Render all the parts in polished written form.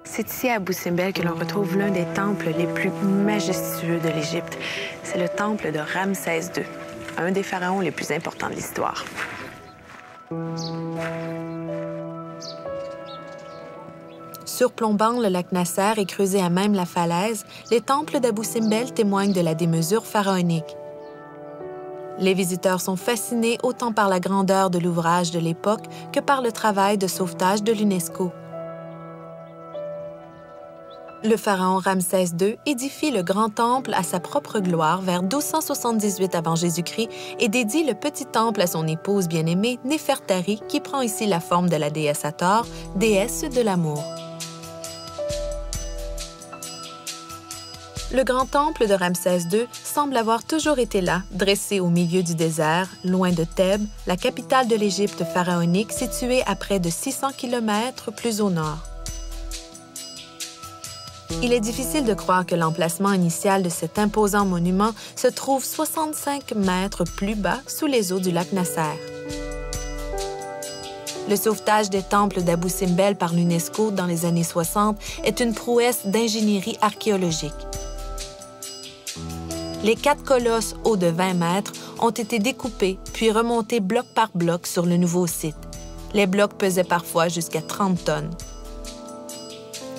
C'est ici, à Abou Simbel, que l'on retrouve l'un des temples les plus majestueux de l'Égypte. C'est le temple de Ramsès II, un des pharaons les plus importants de l'histoire. Surplombant le lac Nasser et creusé à même la falaise, les temples d'Abou Simbel témoignent de la démesure pharaonique. Les visiteurs sont fascinés autant par la grandeur de l'ouvrage de l'époque que par le travail de sauvetage de l'UNESCO. Le pharaon Ramsès II édifie le grand temple à sa propre gloire vers 1278 avant Jésus-Christ et dédie le petit temple à son épouse bien-aimée Néfertari, qui prend ici la forme de la déesse Hathor, déesse de l'amour. Le grand temple de Ramsès II semble avoir toujours été là, dressé au milieu du désert, loin de Thèbes, la capitale de l'Égypte pharaonique située à près de 600 km plus au nord. Il est difficile de croire que l'emplacement initial de cet imposant monument se trouve 65 mètres plus bas sous les eaux du lac Nasser. Le sauvetage des temples d'Abou Simbel par l'UNESCO dans les années 60 est une prouesse d'ingénierie archéologique. Les 4 colosses hauts de 20 mètres ont été découpés puis remontés bloc par bloc sur le nouveau site. Les blocs pesaient parfois jusqu'à 30 tonnes.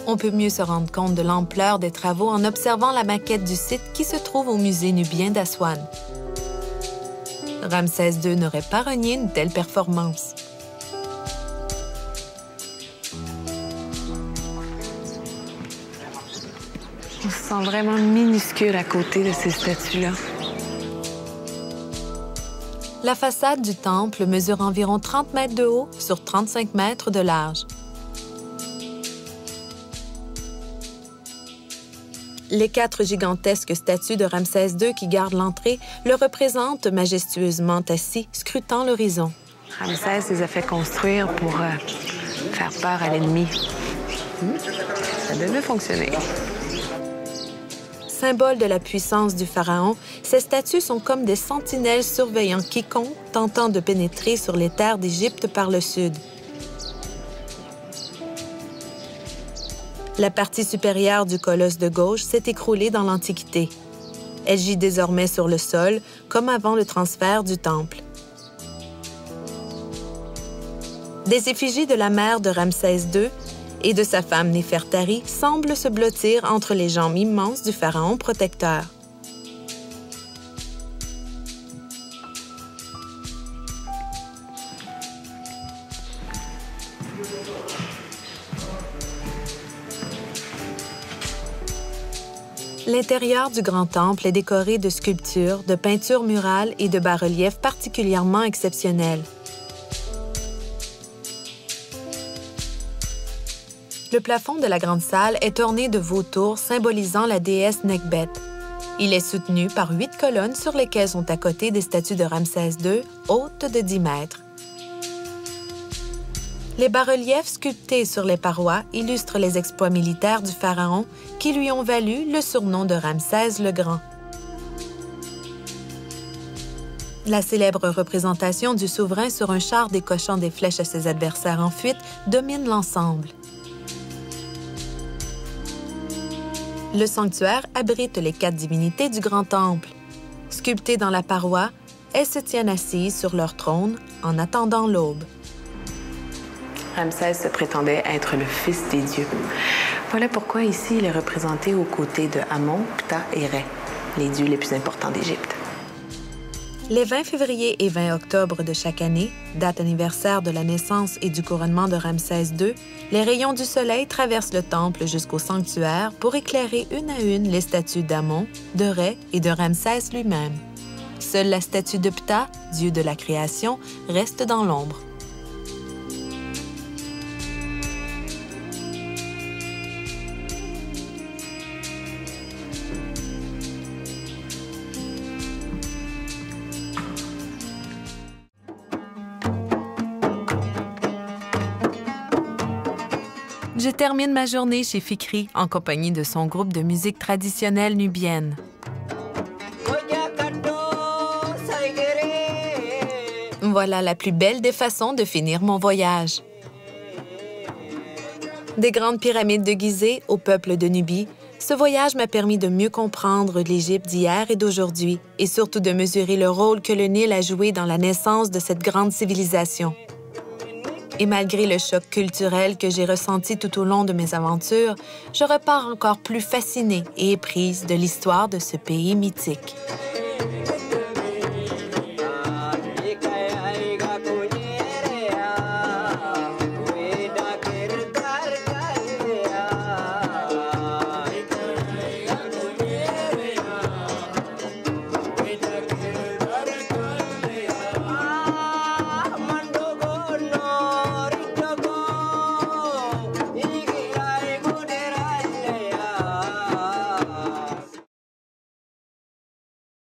On peut mieux se rendre compte de l'ampleur des travaux en observant la maquette du site qui se trouve au musée nubien d'Aswan. Ramsès II n'aurait pas renié une telle performance. On se sent vraiment minuscule à côté de ces statues-là. La façade du temple mesure environ 30 mètres de haut sur 35 mètres de large. Les 4 gigantesques statues de Ramsès II qui gardent l'entrée le représentent majestueusement assis, scrutant l'horizon. Ramsès les a fait construire pour faire peur à l'ennemi. Ça devait fonctionner. Symbole de la puissance du pharaon, ces statues sont comme des sentinelles surveillant quiconque tentant de pénétrer sur les terres d'Égypte par le sud. La partie supérieure du colosse de gauche s'est écroulée dans l'Antiquité. Elle gît désormais sur le sol, comme avant le transfert du temple. Des effigies de la mère de Ramsès II et de sa femme Néfertari semblent se blottir entre les jambes immenses du pharaon protecteur. L'intérieur du grand temple est décoré de sculptures, de peintures murales et de bas-reliefs particulièrement exceptionnels. Le plafond de la grande salle est orné de vautours symbolisant la déesse Nekhbet. Il est soutenu par 8 colonnes sur lesquelles sont à côté des statues de Ramsès II, hautes de 10 mètres. Les bas-reliefs sculptés sur les parois illustrent les exploits militaires du pharaon qui lui ont valu le surnom de Ramsès le Grand. La célèbre représentation du souverain sur un char décochant des flèches à ses adversaires en fuite domine l'ensemble. Le sanctuaire abrite les 4 divinités du grand temple. Sculptées dans la paroi, elles se tiennent assises sur leur trône en attendant l'aube. Ramsès se prétendait être le fils des dieux. Voilà pourquoi ici il est représenté aux côtés de Amon, Ptah et Rê, les dieux les plus importants d'Égypte. Les 20 février et 20 octobre de chaque année, date anniversaire de la naissance et du couronnement de Ramsès II, les rayons du soleil traversent le temple jusqu'au sanctuaire pour éclairer une à une les statues d'Amon, de Rê et de Ramsès lui-même. Seule la statue de Ptah, dieu de la création, reste dans l'ombre. Je termine ma journée chez Fikri en compagnie de son groupe de musique traditionnelle nubienne. Voilà la plus belle des façons de finir mon voyage. Des grandes pyramides de Gizeh au peuple de Nubie, ce voyage m'a permis de mieux comprendre l'Égypte d'hier et d'aujourd'hui, et surtout de mesurer le rôle que le Nil a joué dans la naissance de cette grande civilisation. Et malgré le choc culturel que j'ai ressenti tout au long de mes aventures, je repars encore plus fascinée et éprise de l'histoire de ce pays mythique.